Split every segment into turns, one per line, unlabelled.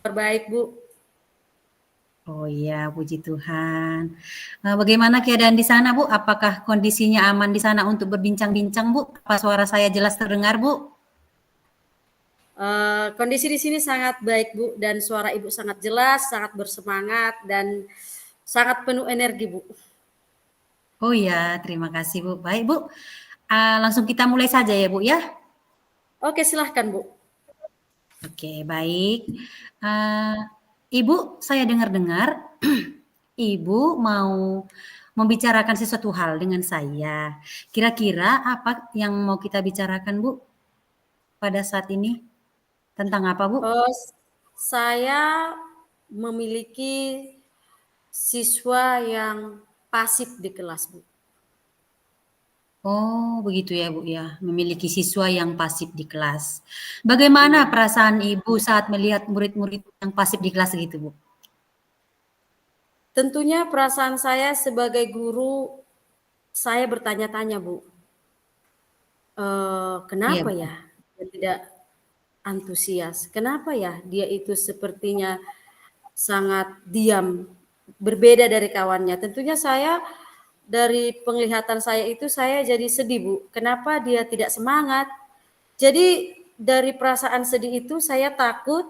Baik, Bu.
Oh iya, puji Tuhan. Bagaimana keadaan di sana, Bu? Apakah kondisinya aman di sana untuk berbincang-bincang, Bu? Apa suara saya jelas terdengar, Bu?
Kondisi di sini sangat baik, Bu, dan suara Ibu sangat jelas, sangat bersemangat, dan sangat penuh energi, Bu.
Oh iya, terima kasih, Bu. Baik, Bu. Langsung kita mulai saja ya, Bu ya.
Oke, silahkan, Bu.
Oke, baik. Uh, Ibu, saya dengar-dengar Ibu mau membicarakan sesuatu hal dengan saya. Kira-kira apa yang mau kita bicarakan, Bu, pada saat ini? Tentang apa, Bu?
Saya memiliki siswa yang pasif di kelas, Bu.
Oh, begitu ya, Bu ya. Memiliki siswa yang pasif di kelas. Bagaimana
Iya.
perasaan Ibu saat melihat murid-murid yang pasif di kelas gitu, Bu?
Tentunya perasaan saya sebagai guru, saya bertanya-tanya, Bu.
Iya,
Kenapa
Bu.
ya dia tidak antusias? Kenapa ya dia itu sepertinya sangat diam, berbeda dari kawannya? Tentunya saya dari penglihatan saya itu saya jadi sedih, Bu. Kenapa dia tidak semangat? Jadi dari perasaan sedih itu saya takut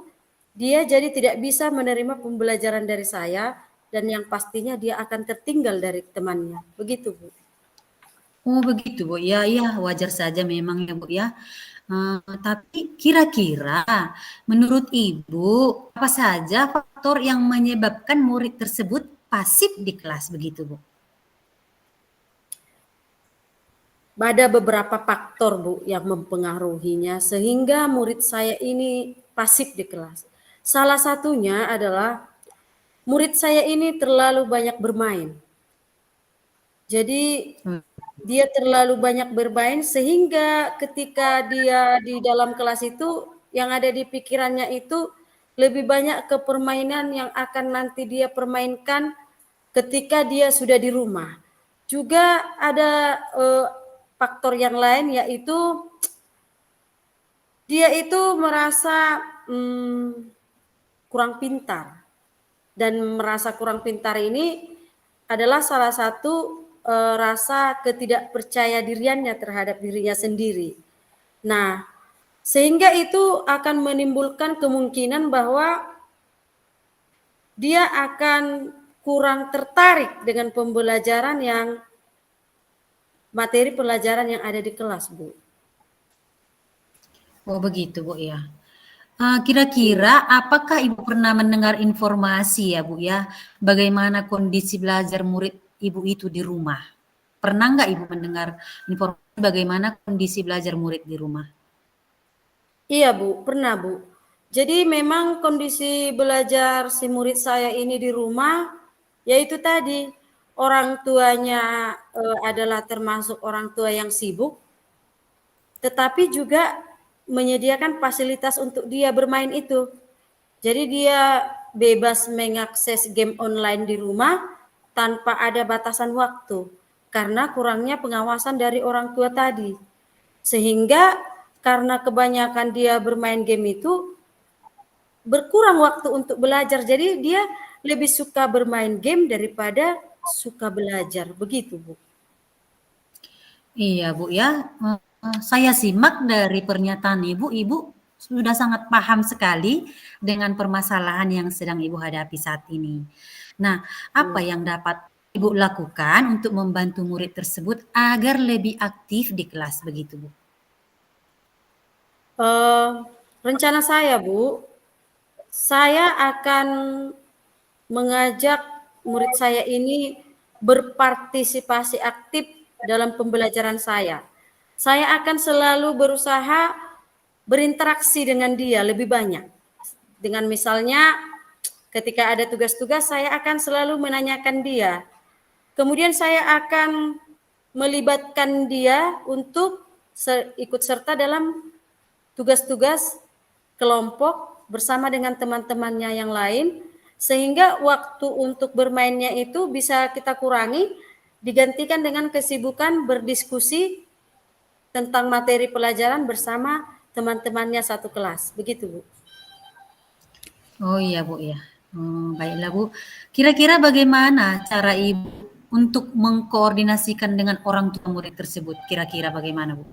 dia jadi tidak bisa menerima pembelajaran dari saya dan yang pastinya dia akan tertinggal dari temannya. Begitu, Bu.
Oh, begitu, Bu. Ya, ya, wajar saja memang ya, Bu ya. Tapi kira-kira menurut Ibu, apa saja faktor yang menyebabkan murid tersebut pasif di kelas begitu, Bu?
Ada beberapa faktor, Bu, yang mempengaruhinya sehingga murid saya ini pasif di kelas. Salah satunya adalah murid saya ini terlalu banyak bermain. Jadi
Hmm.
dia terlalu banyak bermain sehingga ketika dia di dalam kelas itu yang ada di pikirannya itu lebih banyak ke permainan yang akan nanti dia permainkan ketika dia sudah di rumah. Juga ada faktor yang lain yaitu dia itu merasa kurang pintar. Dan merasa kurang pintar ini adalah salah satu rasa ketidakpercaya diriannya terhadap dirinya sendiri. Nah, sehingga itu akan menimbulkan kemungkinan bahwa dia akan kurang tertarik dengan pembelajaran yang materi pelajaran yang ada di kelas, Bu.
Oh, begitu, Bu ya.
Iya.
Kira-kira apakah Ibu pernah mendengar informasi ya, Bu ya, bagaimana kondisi belajar murid Ibu itu di rumah? Pernah nggak Ibu mendengar informasi bagaimana kondisi belajar murid di rumah?
Iya, Bu, pernah, Bu. Jadi memang kondisi belajar si murid saya ini di rumah, yaitu tadi orang tuanya adalah termasuk orang tua yang sibuk, tetapi juga menyediakan fasilitas untuk dia bermain itu. Jadi dia bebas mengakses game online di rumah tanpa ada batasan waktu karena kurangnya pengawasan dari orang tua tadi. Sehingga karena kebanyakan dia bermain game itu berkurang waktu untuk belajar. Jadi dia lebih suka bermain game daripada suka belajar. Begitu, Bu.
Iya, Bu ya. Saya simak dari pernyataan Ibu, Ibu sudah sangat paham sekali dengan permasalahan yang sedang Ibu hadapi saat ini. Nah, apa
Iya.
yang dapat Ibu lakukan untuk membantu murid tersebut agar lebih aktif di kelas begitu, Bu?
Eh, rencana saya, Bu, saya akan mengajak murid saya ini berpartisipasi aktif dalam pembelajaran saya. Saya akan selalu berusaha berinteraksi dengan dia lebih banyak. Dengan misalnya ketika ada tugas-tugas saya akan selalu menanyakan dia. Kemudian saya akan melibatkan dia untuk ikut serta dalam tugas-tugas kelompok bersama dengan teman-temannya yang lain sehingga waktu untuk bermainnya itu bisa kita kurangi digantikan dengan kesibukan berdiskusi tentang materi pelajaran bersama teman-temannya satu kelas. Begitu, Bu.
Oh iya Bu ya. Baiklah Bu. Kira-kira bagaimana cara Ibu untuk mengkoordinasikan dengan orang tua murid tersebut? Kira-kira bagaimana Bu?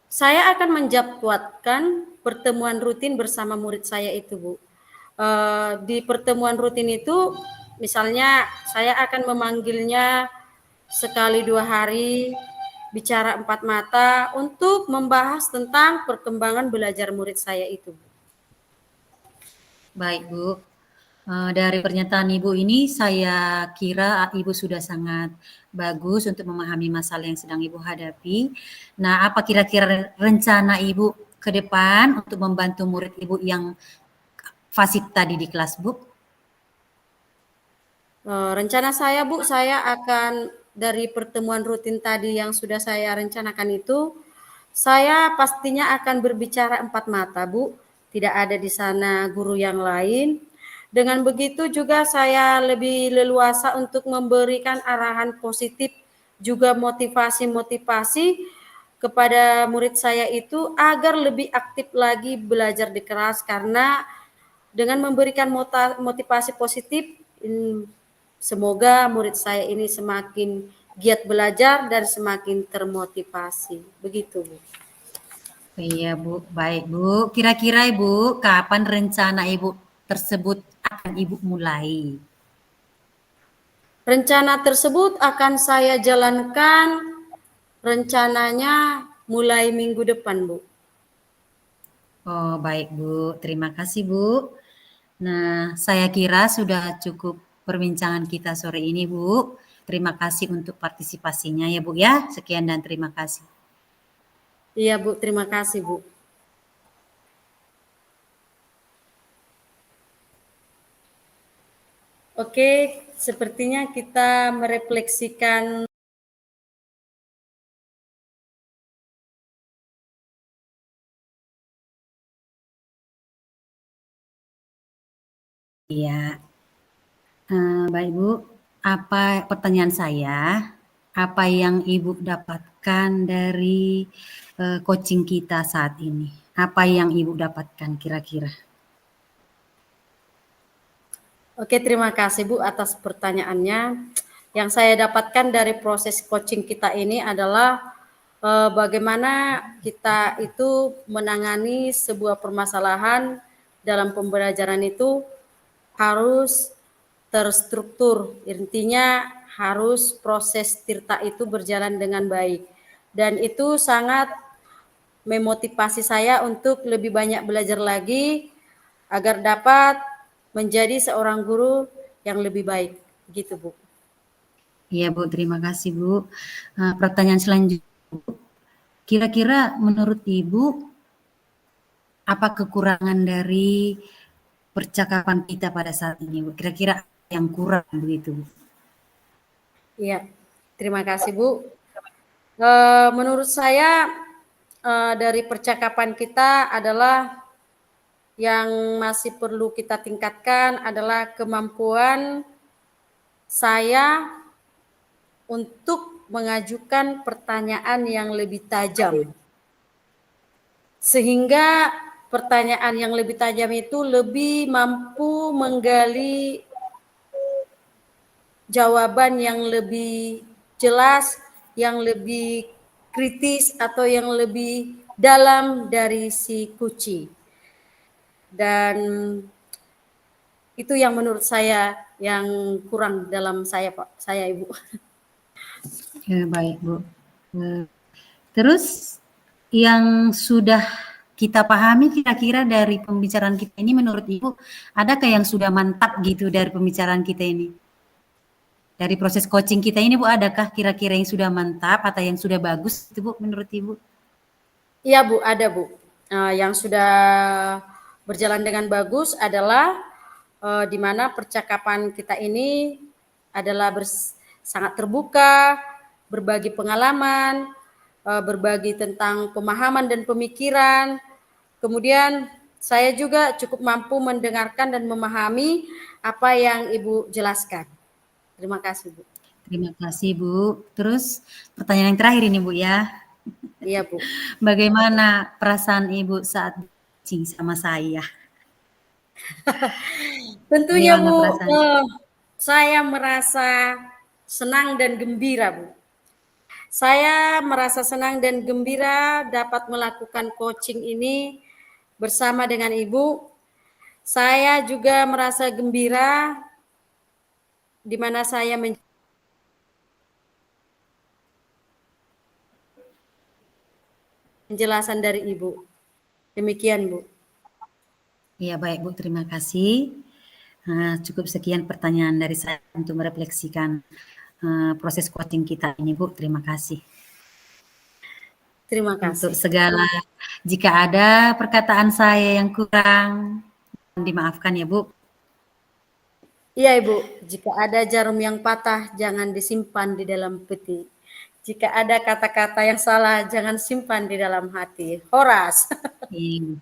Saya akan menjadwalkan pertemuan rutin bersama murid saya itu, Bu. Di pertemuan rutin itu, misalnya saya akan memanggilnya sekali 2 hari, bicara 4 mata untuk membahas tentang perkembangan belajar murid saya itu, Bu.
Baik Bu. Dari pernyataan Ibu ini saya kira Ibu sudah sangat bagus untuk memahami masalah yang sedang Ibu hadapi. Nah, apa kira-kira rencana Ibu ke depan untuk membantu murid Ibu yang fasik tadi di kelas, Bu?
Rencana saya, Bu, saya akan dari pertemuan rutin tadi yang sudah saya rencanakan itu, saya pastinya akan berbicara 4 mata, Bu. Tidak ada di sana guru yang lain. Dengan begitu juga saya lebih leluasa untuk memberikan arahan positif, juga motivasi-motivasi kepada murid saya itu agar lebih aktif lagi belajar di kelas, karena dengan memberikan motivasi positif, semoga murid saya ini semakin giat belajar dan semakin termotivasi. Begitu, Bu.
Iya, Bu. Baik, Bu. Kira-kira Ibu, kapan rencana Ibu tersebut akan Ibu mulai?
Rencana tersebut akan saya jalankan rencananya mulai minggu depan, Bu.
Oh, baik, Bu. Terima kasih, Bu. Nah, saya kira sudah cukup perbincangan kita sore ini, Bu. Terima kasih untuk partisipasinya ya, Bu ya. Sekian dan terima kasih.
Iya, Bu. Terima kasih, Bu. Oke, sepertinya kita merefleksikan
Iya. Baik, Bu. Apa pertanyaan saya, apa yang Ibu dapatkan dari coaching kita saat ini? Apa yang Ibu dapatkan kira-kira?
Oke, terima kasih Bu atas pertanyaannya. Yang saya dapatkan dari proses coaching kita ini adalah bagaimana kita itu menangani sebuah permasalahan dalam pembelajaran itu harus terstruktur. Intinya harus proses tirta itu berjalan dengan baik. Dan itu sangat memotivasi saya untuk lebih banyak belajar lagi agar dapat menjadi seorang guru yang lebih baik. Gitu, Bu.
Iya, Bu. Terima kasih, Bu. Pertanyaan selanjutnya, kira-kira menurut Ibu apa kekurangan dari percakapan kita pada saat ini, Bu? Kira-kira yang kurang begitu, Bu?
Iya, terima kasih, Bu. Menurut saya dari percakapan kita adalah yang masih perlu kita tingkatkan adalah kemampuan saya untuk mengajukan pertanyaan yang lebih tajam. Sehingga pertanyaan yang lebih tajam itu lebih mampu menggali jawaban yang lebih jelas, yang lebih kritis atau yang lebih dalam dari si kuci. Dan itu yang menurut saya yang kurang dalam saya, Pak, saya Ibu.
Baik, Bu. Terus yang sudah kita pahami kira-kira dari pembicaraan kita ini menurut Ibu, adakah yang sudah mantap gitu dari pembicaraan kita ini? Dari proses coaching kita ini Bu, adakah kira-kira yang sudah mantap atau yang sudah bagus itu Bu menurut Ibu?
Iya Bu, ada Bu. Yang sudah berjalan dengan bagus adalah di mana percakapan kita ini adalah sangat terbuka, berbagi pengalaman, berbagi tentang pemahaman dan pemikiran. Kemudian saya juga cukup mampu mendengarkan dan memahami apa yang Ibu jelaskan. Terima kasih, Bu.
Terima kasih Bu. Terus pertanyaan yang terakhir ini Bu ya.
Iya, Bu.
Bagaimana perasaan Ibu saat coaching sama saya.
Tentunya
Gimana
Bu,
perasaan?
saya merasa senang dan gembira Bu. Saya merasa senang dan gembira dapat melakukan coaching ini bersama dengan Ibu. Saya juga merasa gembira di mana saya penjelasan dari Ibu. Demikian Bu.
Iya baik Bu, terima kasih. Cukup sekian pertanyaan dari saya untuk merefleksikan proses coaching kita ini Bu. Terima kasih.
Terima
Untuk
kasih.
segala, jika ada perkataan saya yang kurang, dimaafkan ya Bu.
Iya Ibu, jika ada jarum yang patah jangan disimpan di dalam peti. Jika ada kata-kata yang salah jangan simpan di dalam hati. Horas.
Iya.